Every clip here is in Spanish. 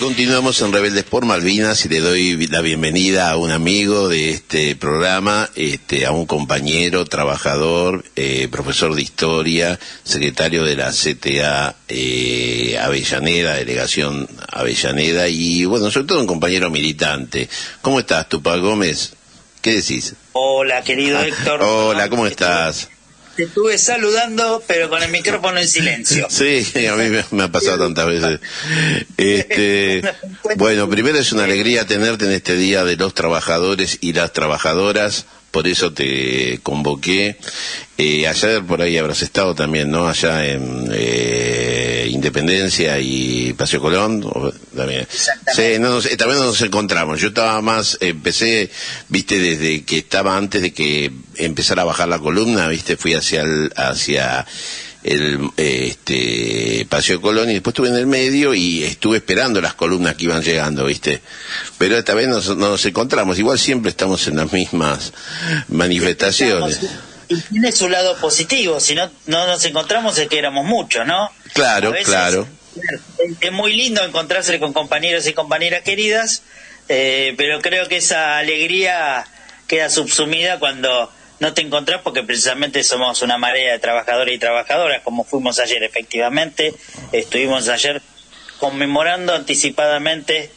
continuamos en Rebeldes por Malvinas y le doy la bienvenida a un amigo de este programa, a un compañero, trabajador, profesor de historia, secretario de la CTA Avellaneda, delegación Avellaneda, y bueno, sobre todo un compañero militante. ¿Cómo estás, Tupac Gómez? ¿Qué decís? Hola, querido Héctor. Hola, ¿cómo estás? Te estuve saludando, pero con el micrófono en silencio. Sí, a mí me ha pasado tantas veces. Bueno, primero es una alegría tenerte en este Día de los Trabajadores y las Trabajadoras, por eso te convoqué. Ayer por ahí habrás estado también, ¿no? Allá en Independencia y Paseo Colón. También. Sí, también nos encontramos. Yo estaba más, empecé, viste, desde que estaba antes de que empezara a bajar la columna, viste, fui hacia el Paseo Colón y después estuve en el medio y estuve esperando las columnas que iban llegando, viste, pero esta vez nos encontramos, igual siempre estamos en las mismas manifestaciones. Y tiene su lado positivo, si no nos encontramos es que éramos muchos, ¿no? Claro, claro. Es muy lindo encontrarse con compañeros y compañeras queridas, pero creo que esa alegría queda subsumida cuando no te encontrás, porque precisamente somos una marea de trabajadores y trabajadoras, como fuimos ayer. Efectivamente, estuvimos ayer conmemorando anticipadamente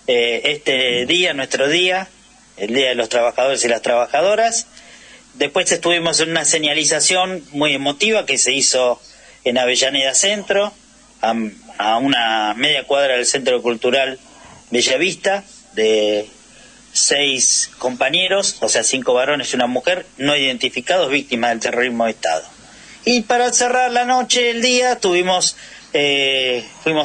este día, nuestro día, el Día de los Trabajadores y las Trabajadoras. Después estuvimos en una señalización muy emotiva que se hizo en Avellaneda Centro, a una media cuadra del Centro Cultural Bellavista, de 6 compañeros, o sea 5 varones y una mujer, no identificados, víctimas del terrorismo de Estado. Y para cerrar la noche, el día, fuimos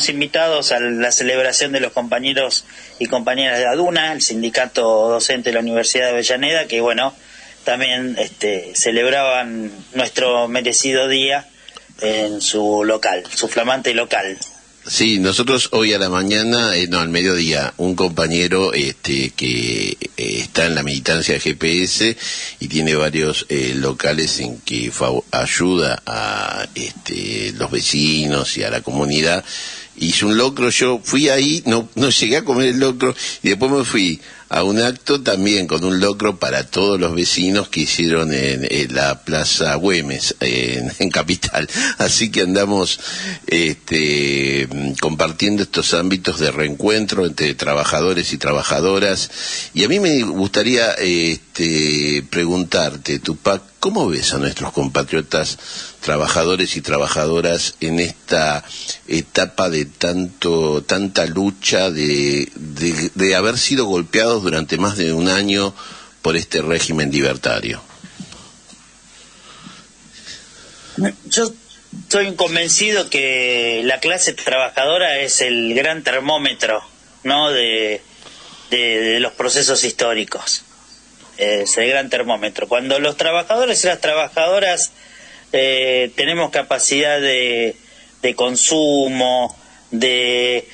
invitados a la celebración de los compañeros y compañeras de ADUNA, el sindicato docente de la Universidad de Avellaneda, que bueno, también celebraban nuestro merecido día en su local, su flamante local. Sí, nosotros hoy a la mañana, al mediodía, un compañero que está en la militancia de GPS y tiene varios locales en que ayuda a los vecinos y a la comunidad, hizo un locro. Yo fui ahí, no llegué a comer el locro y después me fui a un acto también con un locro para todos los vecinos que hicieron en la Plaza Güemes, en Capital. Así que andamos compartiendo estos ámbitos de reencuentro entre trabajadores y trabajadoras. Y a mí me gustaría preguntarte, Tupac, ¿cómo ves a nuestros compatriotas trabajadores y trabajadoras en esta etapa de tanta lucha, de haber sido golpeados durante más de un año por este régimen libertario? Yo estoy convencido que la clase trabajadora es el gran termómetro, ¿no?, de los procesos históricos. Es el gran termómetro. Cuando los trabajadores y las trabajadoras tenemos capacidad de consumo, de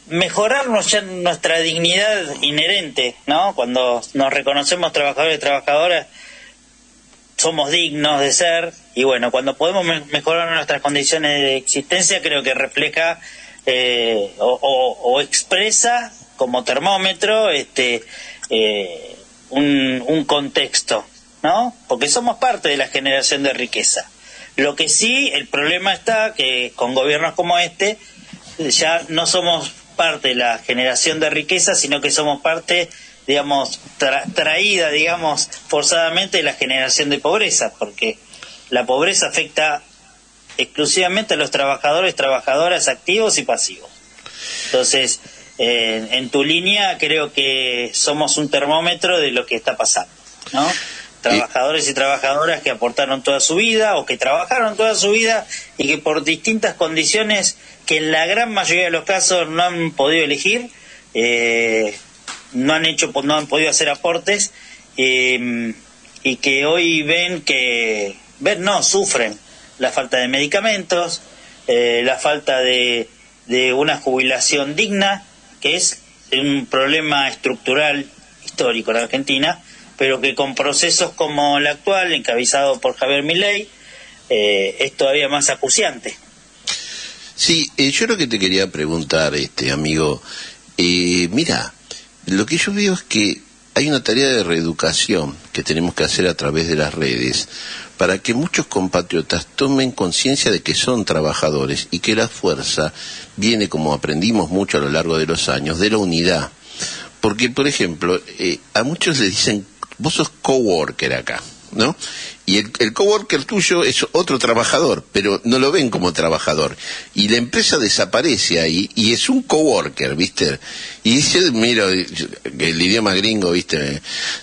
mejorarnos ya nuestra dignidad inherente, ¿no? Cuando nos reconocemos trabajadores y trabajadoras, somos dignos de ser, y bueno, cuando podemos mejorar nuestras condiciones de existencia, creo que refleja o expresa como termómetro un contexto, ¿no? Porque somos parte de la generación de riqueza. Lo que sí, el problema está que con gobiernos como este ya no somos parte de la generación de riqueza, sino que somos parte, digamos, traída, digamos, forzadamente de la generación de pobreza, porque la pobreza afecta exclusivamente a los trabajadores, trabajadoras activos y pasivos. Entonces, en tu línea creo que somos un termómetro de lo que está pasando, ¿no? Trabajadores y trabajadoras que aportaron toda su vida o que trabajaron toda su vida y que por distintas condiciones que en la gran mayoría de los casos no han podido elegir, no han podido hacer aportes, y que hoy sufren la falta de medicamentos, la falta de una jubilación digna, que es un problema estructural histórico en Argentina, pero que con procesos como el actual, encabezado por Javier Milei, es todavía más acuciante. Sí, yo lo que te quería preguntar, amigo, mira, lo que yo veo es que hay una tarea de reeducación que tenemos que hacer a través de las redes para que muchos compatriotas tomen conciencia de que son trabajadores y que la fuerza viene, como aprendimos mucho a lo largo de los años, de la unidad. Porque, por ejemplo, a muchos les dicen, vos sos coworker acá, ¿no? Y el coworker tuyo es otro trabajador, pero no lo ven como trabajador. Y la empresa desaparece ahí y es un coworker, ¿viste? Y dice, mira, el idioma gringo, ¿viste?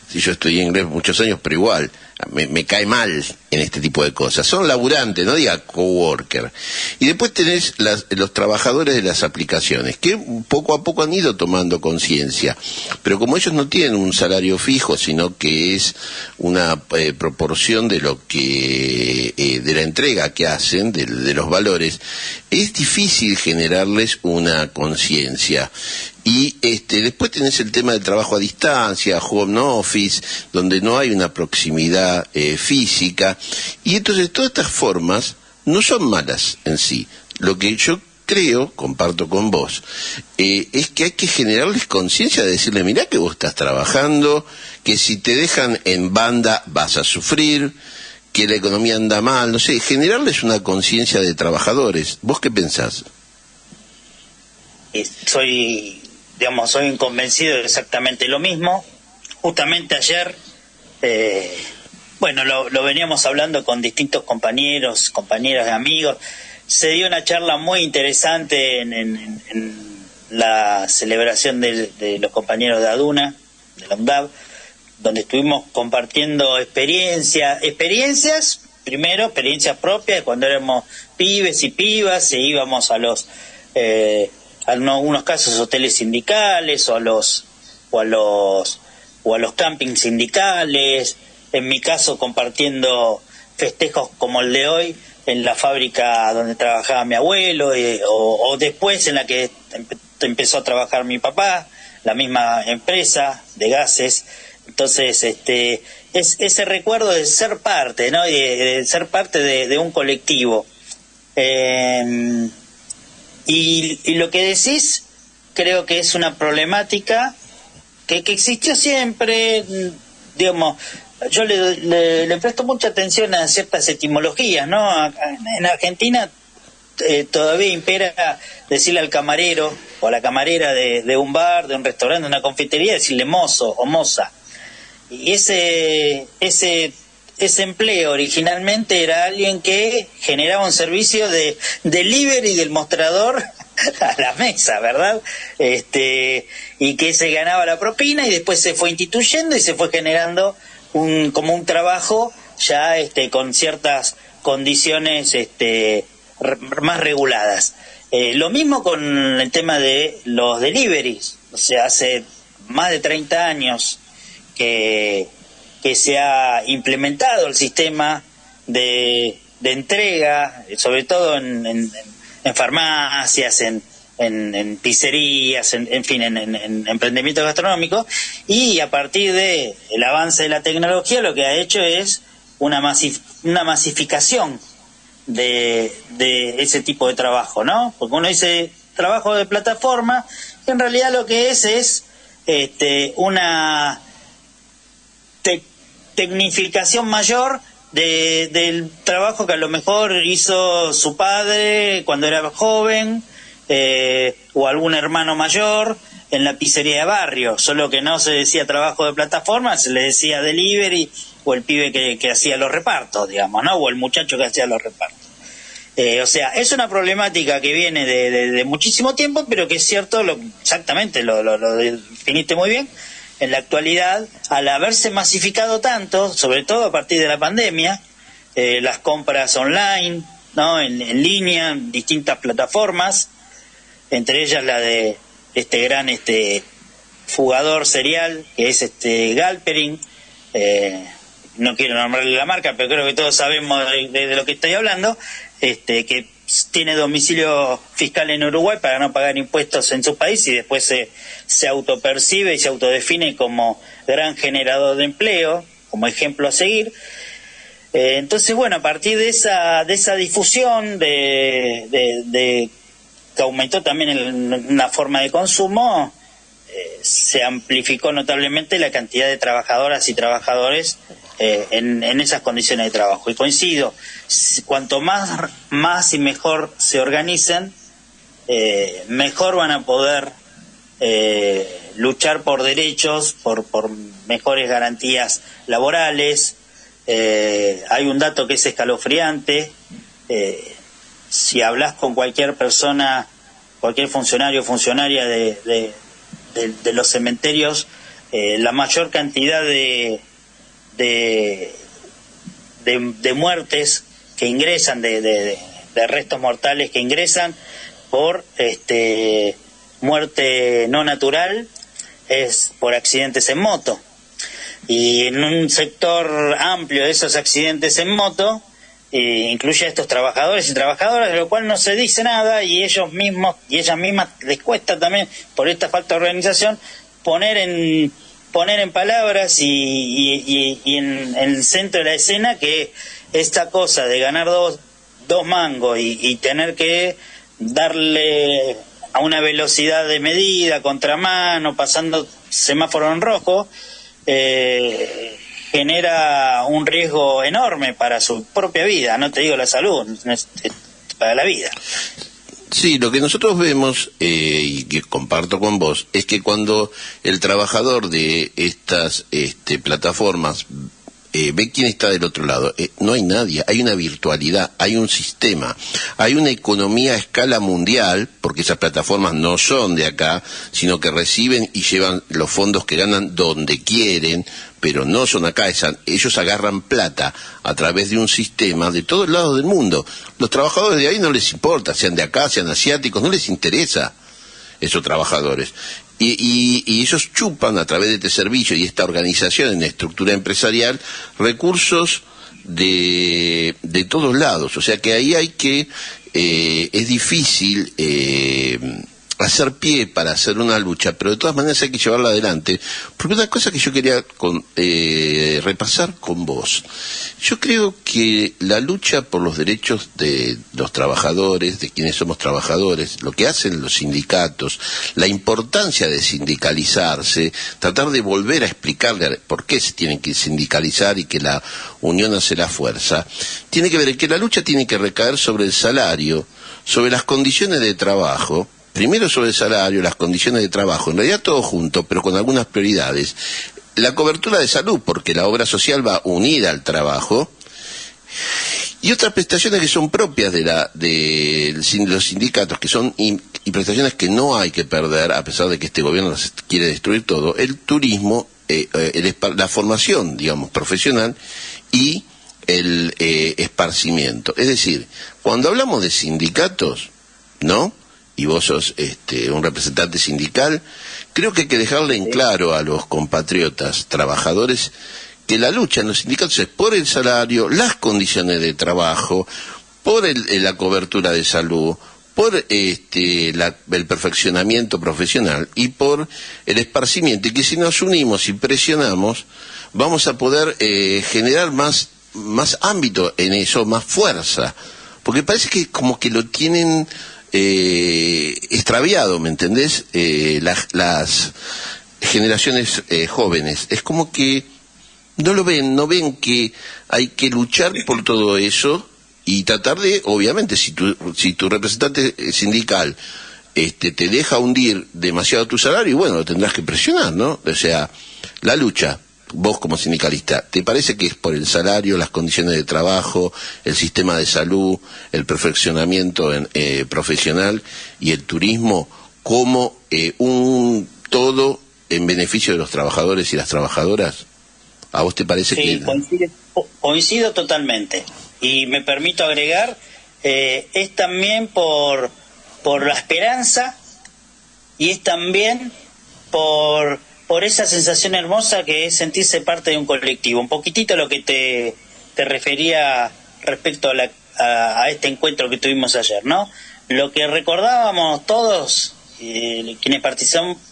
Si yo estudié inglés muchos años, pero igual, me cae mal en este tipo de cosas. Son laburantes, no diga coworker. Y después tenés los trabajadores de las aplicaciones, que poco a poco han ido tomando conciencia. Pero como ellos no tienen un salario fijo, sino que es una proporción de lo que de la entrega que hacen, de los valores, es difícil generarles una conciencia. Y después tenés el tema del trabajo a distancia, home office, donde no hay una proximidad física. Y entonces todas estas formas no son malas en sí. Lo que yo creo, comparto con vos, es que hay que generarles conciencia de decirle, mirá que vos estás trabajando, que si te dejan en banda vas a sufrir, que la economía anda mal, no sé, generarles una conciencia de trabajadores. ¿Vos qué pensás? Soy un convencido de exactamente lo mismo. Justamente ayer, lo veníamos hablando con distintos compañeros, compañeras, amigos. Se dio una charla muy interesante en la celebración de los compañeros de ADUNA, de la UNDAV, donde estuvimos compartiendo experiencias, primero experiencias propias de cuando éramos pibes y pibas, e íbamos a los algunos casos hoteles sindicales o a los campings sindicales. En mi caso, compartiendo festejos como el de hoy en la fábrica donde trabajaba mi abuelo, o después en la que empezó a trabajar mi papá, la misma empresa de gases. Entonces, es ese recuerdo de ser parte, ¿no? De ser parte de un colectivo. Y lo que decís, creo que es una problemática que existió siempre, digamos. Yo le presto mucha atención a ciertas etimologías, ¿no? En Argentina todavía impera decirle al camarero o a la camarera de un bar, de un restaurante, de una confitería, decirle mozo o moza. Y ese empleo originalmente era alguien que generaba un servicio de delivery del mostrador a la mesa, ¿verdad? Y que se ganaba la propina y después se fue instituyendo y se fue generando como un trabajo ya con ciertas condiciones más reguladas. Lo mismo con el tema de los deliveries. O sea, hace más de 30 años que se ha implementado el sistema de entrega, sobre todo en farmacias, en pizzerías, en fin, en emprendimientos gastronómicos, y a partir de el avance de la tecnología lo que ha hecho es una masificación de ese tipo de trabajo, ¿no? Porque uno dice trabajo de plataforma, y en realidad lo que es una tecnificación mayor del trabajo que a lo mejor hizo su padre cuando era joven, o algún hermano mayor en la pizzería de barrio, solo que no se decía trabajo de plataforma, se le decía delivery, o el pibe que hacía los repartos, digamos, ¿no? O el muchacho que hacía los repartos. O sea, es una problemática que viene de muchísimo tiempo, pero que es cierto, exactamente, lo definiste muy bien. En la actualidad, al haberse masificado tanto, sobre todo a partir de la pandemia, las compras online, ¿no? En línea, en distintas plataformas, entre ellas la de este gran fugador serial que es Galperin. No quiero nombrarle la marca, pero creo que todos sabemos de lo que estoy hablando, que tiene domicilio fiscal en Uruguay para no pagar impuestos en su país y después se autopercibe y se autodefine como gran generador de empleo, como ejemplo a seguir. Entonces, bueno, a partir de esa difusión de que aumentó también una forma de consumo, se amplificó notablemente la cantidad de trabajadoras y trabajadores en esas condiciones de trabajo. Y coincido, cuanto más y mejor se organicen, mejor van a poder luchar por derechos, por mejores garantías laborales. Hay un dato que es escalofriante. Si hablas con cualquier persona, cualquier funcionario o funcionaria de los cementerios, la mayor cantidad de muertes que ingresan, de restos mortales que ingresan por muerte no natural, es por accidentes en moto. Y en un sector amplio de esos accidentes en moto incluye a estos trabajadores y trabajadoras, de lo cual no se dice nada, y ellos mismos y ellas mismas les cuesta también, por esta falta de organización, poner en palabras y en el centro de la escena que esta cosa de ganar dos mangos y tener que darle a una velocidad de medida, contramano, pasando semáforo en rojo, genera un riesgo enorme para su propia vida, no te digo la salud, para la vida. Sí, lo que nosotros vemos, y que comparto con vos, es que cuando el trabajador de estas plataformas ve quién está del otro lado, no hay nadie, hay una virtualidad, hay un sistema, hay una economía a escala mundial, porque esas plataformas no son de acá, sino que reciben y llevan los fondos que ganan donde quieren, pero no son acá, ellos agarran plata a través de un sistema de todos lados del mundo. Los trabajadores de ahí no les importa, sean de acá, sean asiáticos, no les interesa esos trabajadores. Y ellos chupan a través de este servicio y esta organización en la estructura empresarial recursos de todos lados. O sea que ahí hay que, es difícil hacer pie para hacer una lucha, pero de todas maneras hay que llevarla adelante. Porque una cosa que yo quería repasar con vos, yo creo que la lucha por los derechos de los trabajadores, de quienes somos trabajadores, lo que hacen los sindicatos, la importancia de sindicalizarse, tratar de volver a explicarle por qué se tienen que sindicalizar y que la unión hace la fuerza, tiene que ver en que la lucha tiene que recaer sobre el salario, sobre las condiciones de trabajo. Primero sobre el salario, las condiciones de trabajo, en realidad todo junto, pero con algunas prioridades. La cobertura de salud, porque la obra social va unida al trabajo, y otras prestaciones que son propias de los sindicatos, que son y prestaciones que no hay que perder, a pesar de que este gobierno quiere destruir todo: el turismo, la formación, digamos, profesional, y el esparcimiento. Es decir, cuando hablamos de sindicatos, ¿no?, y vos sos un representante sindical, creo que hay que dejarle en claro a los compatriotas trabajadores que la lucha en los sindicatos es por el salario, las condiciones de trabajo, por la cobertura de salud, por el perfeccionamiento profesional y por el esparcimiento, y que si nos unimos y presionamos vamos a poder generar más ámbito en eso, más fuerza, porque parece que como que lo tienen extraviado, ¿me entendés? Las generaciones jóvenes, es como que no lo ven, no ven que hay que luchar por todo eso y tratar de, obviamente, si tu representante sindical te deja hundir demasiado tu salario, bueno, lo tendrás que presionar, ¿no? O sea, la lucha, vos como sindicalista, ¿te parece que es por el salario, las condiciones de trabajo, el sistema de salud, el perfeccionamiento profesional y el turismo como un todo en beneficio de los trabajadores y las trabajadoras? ¿A vos te parece que...? Sí, coincido totalmente. Y me permito agregar, es también por la esperanza, y es también por esa sensación hermosa que es sentirse parte de un colectivo. Un poquitito lo que te refería respecto a este encuentro que tuvimos ayer, ¿no? Lo que recordábamos todos, quienes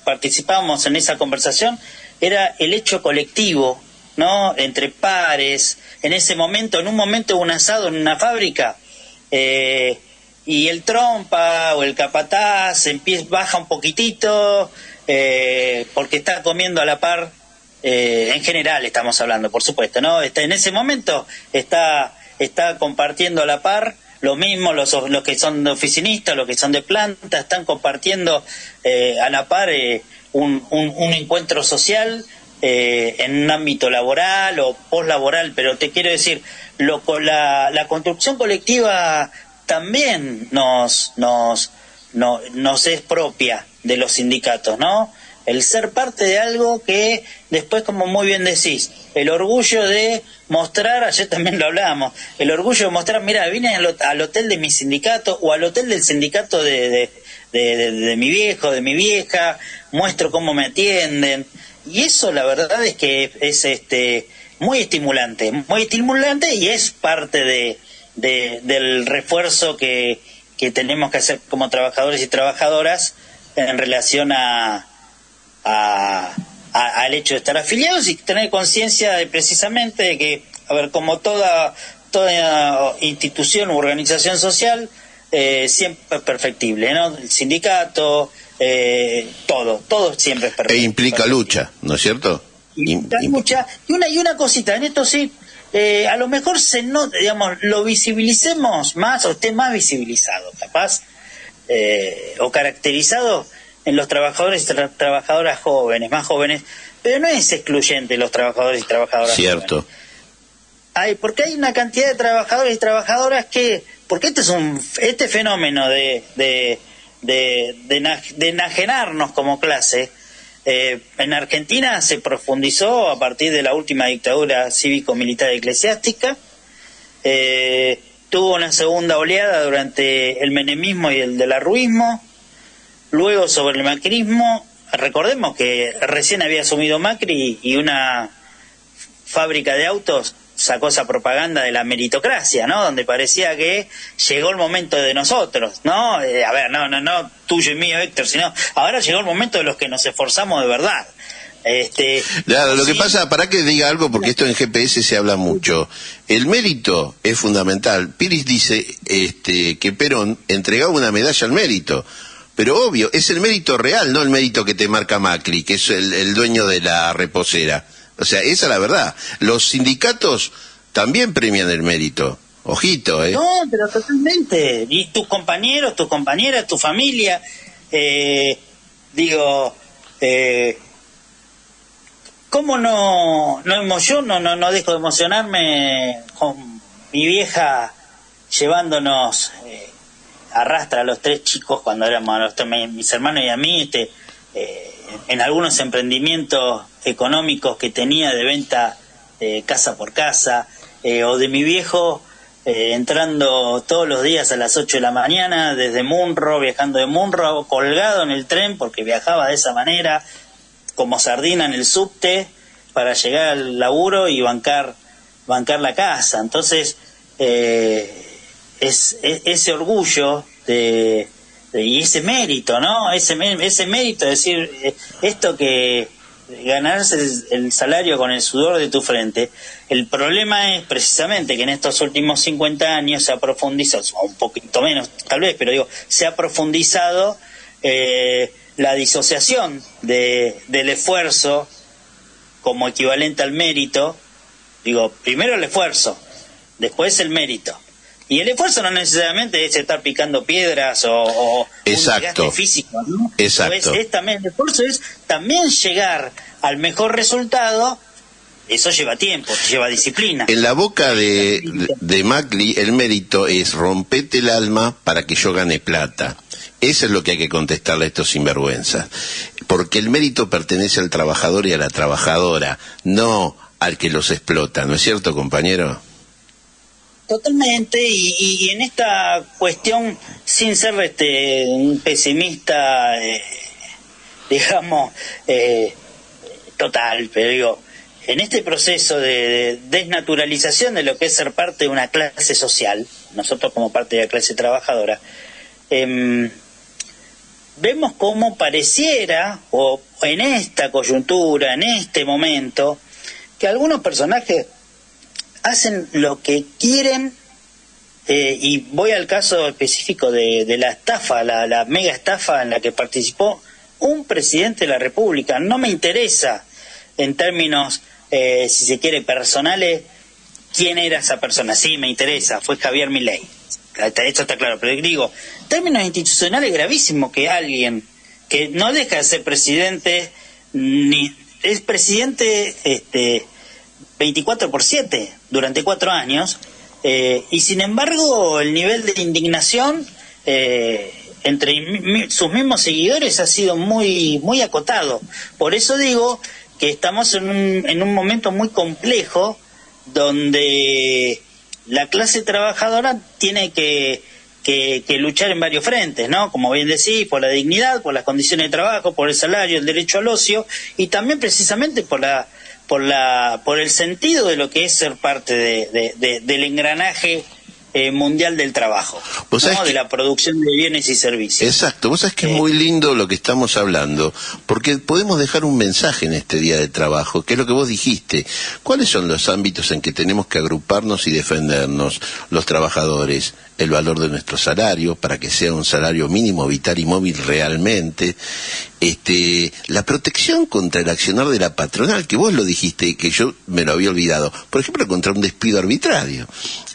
participábamos en esa conversación, era el hecho colectivo, ¿no?, entre pares. En un momento hubo un asado en una fábrica, y el trompa o el capataz baja un poquitito porque está comiendo a la par, en general estamos hablando, por supuesto, ¿no? En ese momento está compartiendo a la par. Lo mismo los que son de oficinistas, los que son de planta, están compartiendo a la par un encuentro social en un ámbito laboral o poslaboral, pero te quiero decir, la construcción colectiva también nos es propia de los sindicatos, ¿no? El ser parte de algo que después, como muy bien decís, el orgullo de mostrar, ayer también lo hablábamos, el orgullo de mostrar, mira, vine al hotel de mi sindicato o al hotel del sindicato de mi viejo, de mi vieja, muestro cómo me atienden, y eso la verdad es que es muy estimulante y es parte del refuerzo que tenemos que hacer como trabajadores y trabajadoras en relación al hecho de estar afiliados y tener conciencia de precisamente de que, a ver, como toda institución u organización social, siempre es perfectible, ¿no? El sindicato, todo siempre es perfecto. E implica lucha, ¿no es cierto? Implica lucha, y una cosita, en esto sí, a lo mejor digamos, lo visibilicemos más o esté más visibilizado, capaz, o caracterizado en los trabajadores y trabajadoras jóvenes, más jóvenes, pero no es excluyente los trabajadores y trabajadoras cierto. jóvenes. Porque hay una cantidad de trabajadores y trabajadoras porque este fenómeno de enajenarnos como clase, en Argentina se profundizó a partir de la última dictadura cívico-militar eclesiástica, tuvo una segunda oleada durante el menemismo y el del arruismo. Luego, sobre el macrismo, recordemos que recién había asumido Macri y una fábrica de autos sacó esa propaganda de la meritocracia, ¿no? Donde parecía que llegó el momento de nosotros, ¿no? A ver, no tuyo y mío, Héctor, sino ahora llegó el momento de los que nos esforzamos de verdad. Claro, lo que pasa, para que diga algo, porque esto en GPS se habla mucho, el mérito es fundamental. Piris dice que Perón entregaba una medalla al mérito. Pero obvio, es el mérito real, no el mérito que te marca Macri, que es el dueño de la reposera. O sea, esa es la verdad. Los sindicatos también premian el mérito. Ojito, ¿eh? No, pero totalmente. Y tus compañeros, tus compañeras, tu familia. ¿Cómo yo no dejo de emocionarme con mi vieja llevándonos... arrastra a los 3 chicos cuando éramos mis hermanos y a mí en algunos emprendimientos económicos que tenía de venta casa por casa, o de mi viejo entrando todos los días a las 8 de la mañana desde Munro, viajando de Munro, colgado en el tren porque viajaba de esa manera como sardina en el subte para llegar al laburo y bancar la casa. Entonces es ese orgullo y ese mérito, ¿no? Ese mérito de decir esto, que ganarse el salario con el sudor de tu frente. El problema es precisamente que en estos últimos 50 años se ha profundizado, o un poquito menos tal vez, pero se ha profundizado la disociación del esfuerzo como equivalente al mérito. Primero el esfuerzo, después el mérito. Y el esfuerzo no necesariamente es estar picando piedras o un desgaste físico, ¿no? Exacto. También, el esfuerzo es también llegar al mejor resultado. Eso lleva tiempo, lleva disciplina. En la boca de Macri, el mérito es rompete el alma para que yo gane plata. Eso es lo que hay que contestarle a estos sinvergüenzas. Porque el mérito pertenece al trabajador y a la trabajadora, no al que los explota. ¿No es cierto, compañero? Totalmente, y en esta cuestión, sin ser un pesimista, digamos, total, pero en este proceso de desnaturalización de lo que es ser parte de una clase social, nosotros como parte de la clase trabajadora, vemos cómo pareciera, o en esta coyuntura, en este momento, que algunos personajes hacen lo que quieren y voy al caso específico de la estafa, la mega estafa en la que participó un presidente de la República. No me interesa en términos, si se quiere, personales, quién era esa persona. Sí, me interesa, fue Javier Milei. Esto está claro, pero digo, en términos institucionales es gravísimo que alguien que no deja de ser presidente, ni es presidente 24/7 durante 4 años, y sin embargo el nivel de indignación entre sus mismos seguidores ha sido muy acotado. Por eso digo que estamos en un momento muy complejo donde la clase trabajadora tiene que luchar en varios frentes, ¿no? Como bien decís, por la dignidad, por las condiciones de trabajo, por el salario, el derecho al ocio, y también precisamente por el sentido de lo que es ser parte del engranaje mundial del trabajo, ¿no? De la producción de bienes y servicios. Exacto, vos sabés que es muy lindo lo que estamos hablando, porque podemos dejar un mensaje en este Día de Trabajo, que es lo que vos dijiste. ¿Cuáles son los ámbitos en que tenemos que agruparnos y defendernos los trabajadores? El valor de nuestro salario, para que sea un salario mínimo, vital y móvil realmente. La protección contra el accionar de la patronal, que vos lo dijiste y que yo me lo había olvidado. Por ejemplo, contra un despido arbitrario.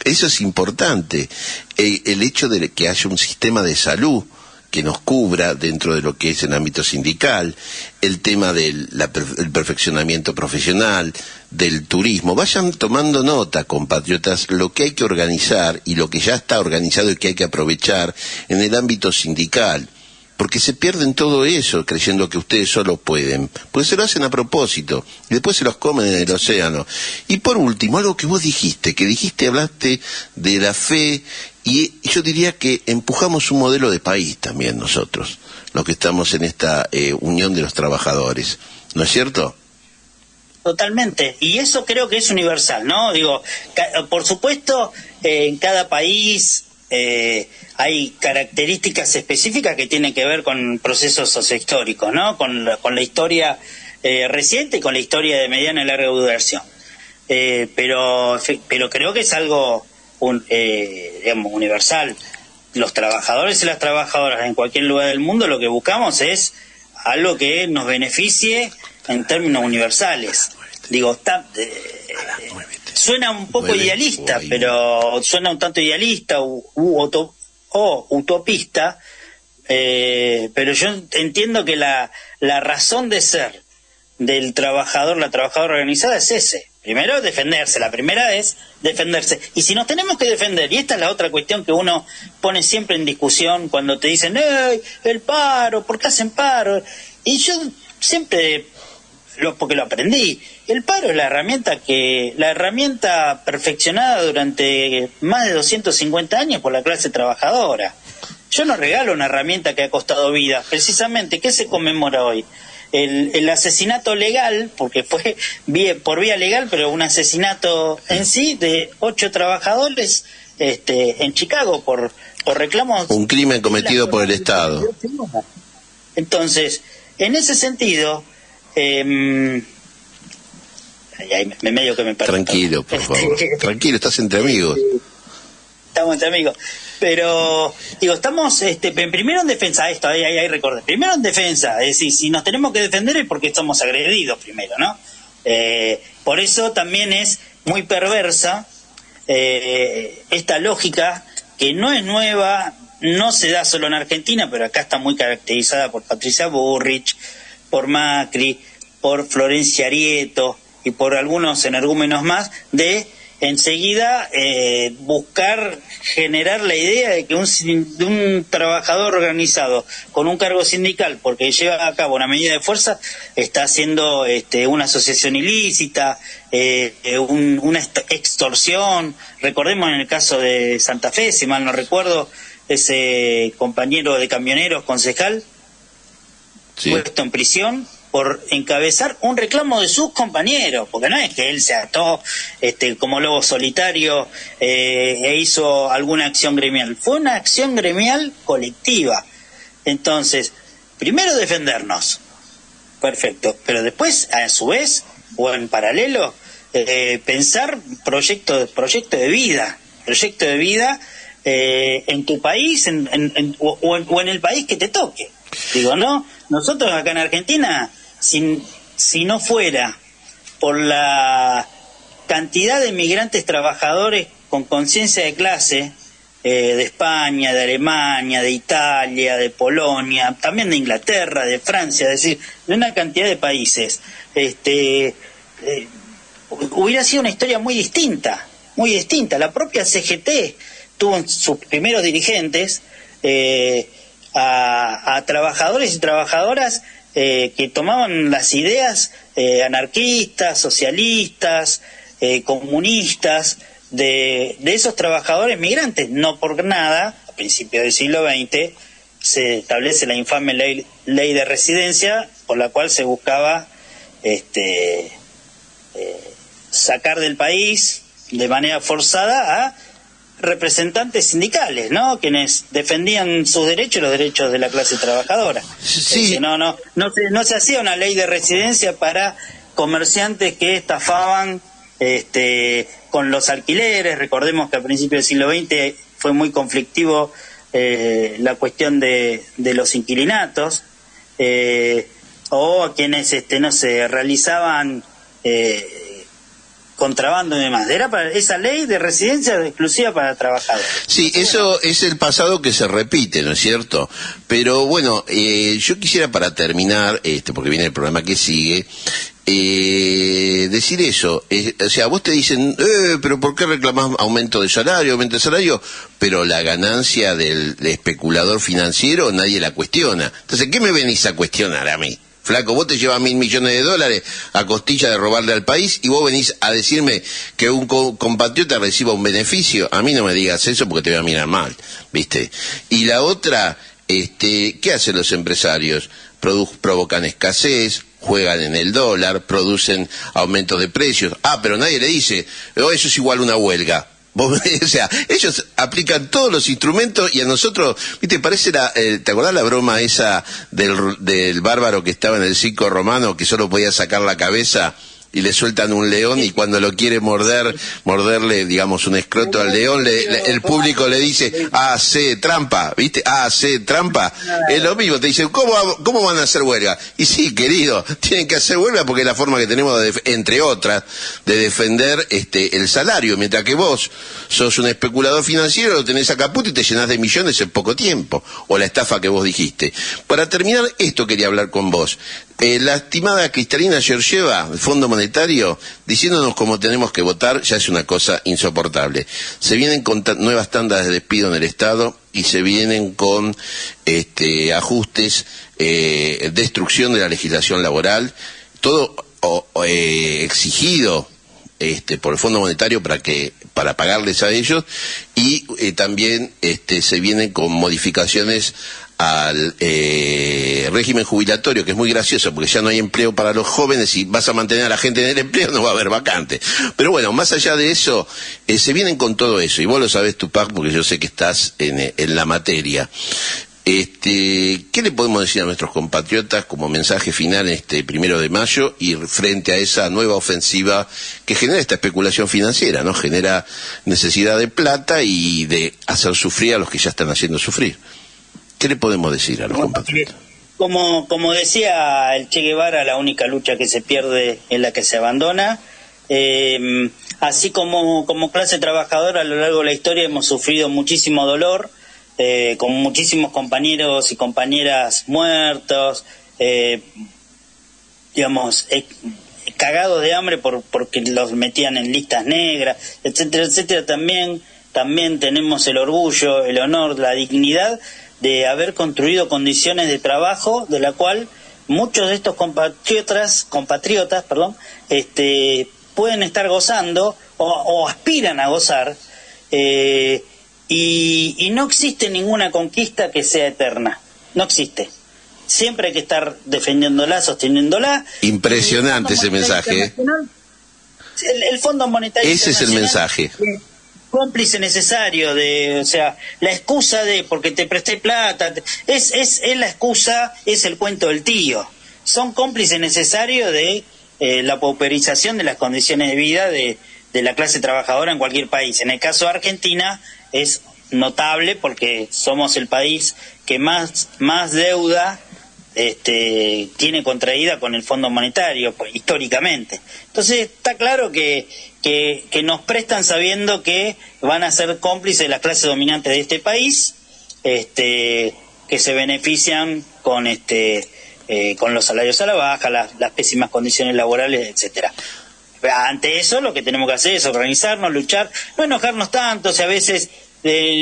Eso es importante. El hecho de que haya un sistema de salud que nos cubra dentro de lo que es el ámbito sindical, el tema del el perfeccionamiento profesional, del turismo. Vayan tomando nota, compatriotas, lo que hay que organizar y lo que ya está organizado y que hay que aprovechar en el ámbito sindical. Porque se pierden todo eso creyendo que ustedes solo pueden, porque se lo hacen a propósito y después se los comen en el océano. Y por último, algo que vos dijiste, hablaste de la fe, y yo diría que empujamos un modelo de país también nosotros, los que estamos en esta unión de los trabajadores, ¿no es cierto? Totalmente, y eso creo que es universal, ¿no? Digo, por supuesto, en cada país hay características específicas que tienen que ver con procesos sociohistóricos, ¿no? Con la historia reciente y con la historia de mediana y larga duración. Pero creo que es algo digamos, universal. Los trabajadores y las trabajadoras en cualquier lugar del mundo lo que buscamos es algo que nos beneficie en términos universales. Digo, suena un poco idealista, pero suena un tanto idealista o utopista, pero yo entiendo que la razón de ser del trabajador, la trabajadora organizada es ese. Primero, defenderse. La primera es defenderse. Y si nos tenemos que defender, y esta es la otra cuestión que uno pone siempre en discusión cuando te dicen, ¡ey, el paro! ¿Por qué hacen paro? Y yo siempre, porque lo aprendí, el paro es la herramienta perfeccionada durante más de 250 años por la clase trabajadora. Yo no regalo una herramienta que ha costado vidas. Precisamente, ¿qué se conmemora hoy? El asesinato legal, porque fue por vía legal, pero un asesinato en sí de 8 trabajadores en Chicago por reclamos. Un crimen cometido por el Estado. Entonces, en ese sentido, me medio que me perdí. Tranquilo, por favor. Tranquilo, estás entre amigos. Estamos entre amigos. Pero, digo, estamos primero en defensa, ahí recordé, primero en defensa, es decir, si nos tenemos que defender es porque estamos agredidos primero, ¿no? Por eso también es muy perversa esta lógica que no es nueva, no se da solo en Argentina, pero acá está muy caracterizada por Patricia Bullrich, por Macri, por Florencia Arieto y por algunos energúmenos más, de enseguida buscar generar la idea de que un trabajador organizado con un cargo sindical, porque lleva a cabo una medida de fuerza, está haciendo una asociación ilícita, una extorsión. Recordemos en el caso de Santa Fe, si mal no recuerdo, ese compañero de camioneros, concejal, sí, puesto en prisión por encabezar un reclamo de sus compañeros, porque no es que él se ató como lobo solitario e hizo alguna acción gremial, fue una acción gremial colectiva. Entonces, primero defendernos, perfecto, pero después, a su vez, o en paralelo, pensar proyecto de vida en tu país o en el país que te toque. Digo, ¿no? Nosotros acá en Argentina, si no fuera por la cantidad de migrantes trabajadores con conciencia de clase, de España, de Alemania, de Italia, de Polonia, también de Inglaterra, de Francia, es decir, de una cantidad de países, hubiera sido una historia muy distinta, muy distinta. La propia CGT tuvo en sus primeros dirigentes a trabajadores y trabajadoras que tomaban las ideas anarquistas, socialistas, comunistas, de esos trabajadores migrantes. No por nada, a principios del siglo XX, se establece la infame ley de residencia, por la cual se buscaba sacar del país de manera forzada a representantes sindicales, ¿no? Quienes defendían sus derechos y los derechos de la clase trabajadora. Sí. No se hacía una ley de residencia para comerciantes que estafaban con los alquileres. Recordemos que a principios del siglo XX fue muy conflictivo la cuestión de los inquilinatos, o a quienes realizaban contrabando y demás. Era para esa ley de residencia exclusiva para trabajadores. Sí, eso es el pasado que se repite, ¿no es cierto? Pero bueno, yo quisiera, para terminar, porque viene el programa que sigue, decir eso. O sea, vos te dicen, pero ¿por qué reclamás aumento de salario, pero la ganancia del especulador financiero nadie la cuestiona? Entonces, ¿qué me venís a cuestionar a mí? Flaco, vos te llevas $1.000 millones a costilla de robarle al país y vos venís a decirme que un compatriota reciba un beneficio. A mí no me digas eso porque te voy a mirar mal, ¿viste? Y la otra, ¿qué hacen los empresarios? Provocan escasez, juegan en el dólar, producen aumentos de precios. Pero nadie le dice, eso es igual a una huelga. O sea, ellos aplican todos los instrumentos y a nosotros, viste, parece ¿te acordás la broma esa del bárbaro que estaba en el circo romano, que solo podía sacar la cabeza y le sueltan un león y cuando lo quiere morderle, digamos, un escroto al león, el público le dice, hace trampa, ¿viste? Hace trampa. Es lo mismo, te dicen, ¿cómo van a hacer huelga? Y sí, querido, tienen que hacer huelga porque es la forma que tenemos, entre otras, de defender el salario, mientras que vos sos un especulador financiero, lo tenés a caput y te llenás de millones en poco tiempo, o la estafa que vos dijiste. Para terminar, esto quería hablar con vos. La estimada Cristalina Georgieva, del Fondo Monetario, diciéndonos cómo tenemos que votar, ya es una cosa insoportable. Se vienen con nuevas tandas de despido en el Estado y se vienen con ajustes, destrucción de la legislación laboral, todo exigido por el Fondo Monetario para pagarles a ellos, y también se vienen con modificaciones al régimen jubilatorio, que es muy gracioso porque ya no hay empleo para los jóvenes y vas a mantener a la gente en el empleo, no va a haber vacante. Pero bueno, más allá de eso, se vienen con todo eso, y vos lo sabés, Tupac, porque yo sé que estás en la materia. ¿Qué le podemos decir a nuestros compatriotas como mensaje final en 1 de mayo y frente a esa nueva ofensiva que genera esta especulación financiera, ¿no? Genera necesidad de plata y de hacer sufrir a los que ya están haciendo sufrir? ¿Qué le podemos decir a los compatriotas? Como decía el Che Guevara, la única lucha que se pierde es la que se abandona. Así como clase trabajadora, a lo largo de la historia hemos sufrido muchísimo dolor, con muchísimos compañeros y compañeras muertos, cagados de hambre porque los metían en listas negras, etcétera, etcétera. También tenemos el orgullo, el honor, la dignidad de haber construido condiciones de trabajo de la cual muchos de estos compatriotas, pueden estar gozando o aspiran a gozar, y no existe ninguna conquista que sea eterna, no existe. Siempre hay que estar defendiéndola, sosteniéndola. Impresionante ese mensaje. El Fondo Monetario Ese es el mensaje. Cómplice necesario la excusa de porque te presté plata, es la excusa, es el cuento del tío. Son cómplices necesarios de la pauperización de las condiciones de vida de la clase trabajadora en cualquier país. En el caso de Argentina es notable porque somos el país que más deuda tiene contraída con el Fondo Monetario, pues, históricamente. Entonces está claro que nos prestan sabiendo que van a ser cómplices las clases dominantes de este país, que se benefician con los salarios a la baja, las pésimas condiciones laborales, etcétera. Ante eso lo que tenemos que hacer es organizarnos, luchar, no enojarnos tanto, si a veces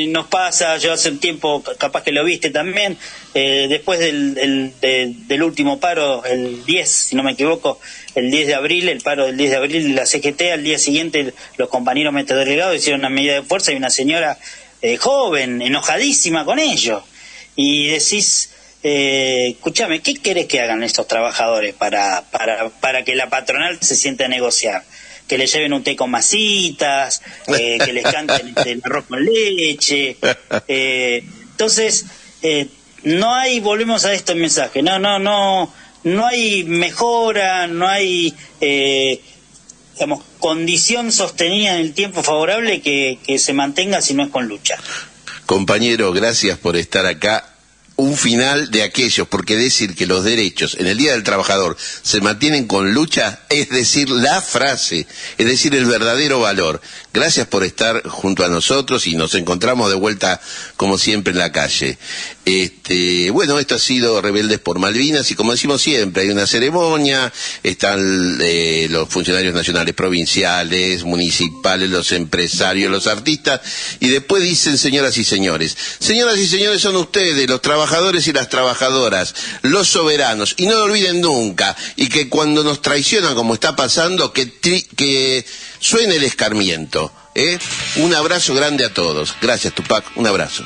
nos pasa, yo hace un tiempo, capaz que lo viste también, después del último paro, el 10, si no me equivoco, el 10 de abril, el paro del 10 de abril de la CGT, al día siguiente los compañeros metrodelegados hicieron una medida de fuerza y una señora joven, enojadísima con ello. Y decís, escúchame, ¿qué querés que hagan estos trabajadores para que la patronal se siente a negociar? Que le lleven un té con masitas, que les canten el arroz con leche. Entonces, no hay, volvemos a este mensaje, no hay mejora, no hay, digamos, condición sostenida en el tiempo favorable que se mantenga si no es con lucha. Compañero, gracias por estar acá. Un final de aquellos, porque decir que los derechos en el Día del Trabajador se mantienen con lucha es decir la frase, es decir el verdadero valor. Gracias por estar junto a nosotros y nos encontramos de vuelta como siempre en la calle. Bueno, esto ha sido Rebeldes por Malvinas y como decimos siempre, hay una ceremonia, están los funcionarios nacionales, provinciales, municipales, los empresarios, los artistas y después dicen señoras y señores son ustedes, los trabajadores y las trabajadoras, los soberanos, y no lo olviden nunca, y que cuando nos traicionan como está pasando, que suene el escarmiento. Un abrazo grande a todos. Gracias, Tupac, un abrazo.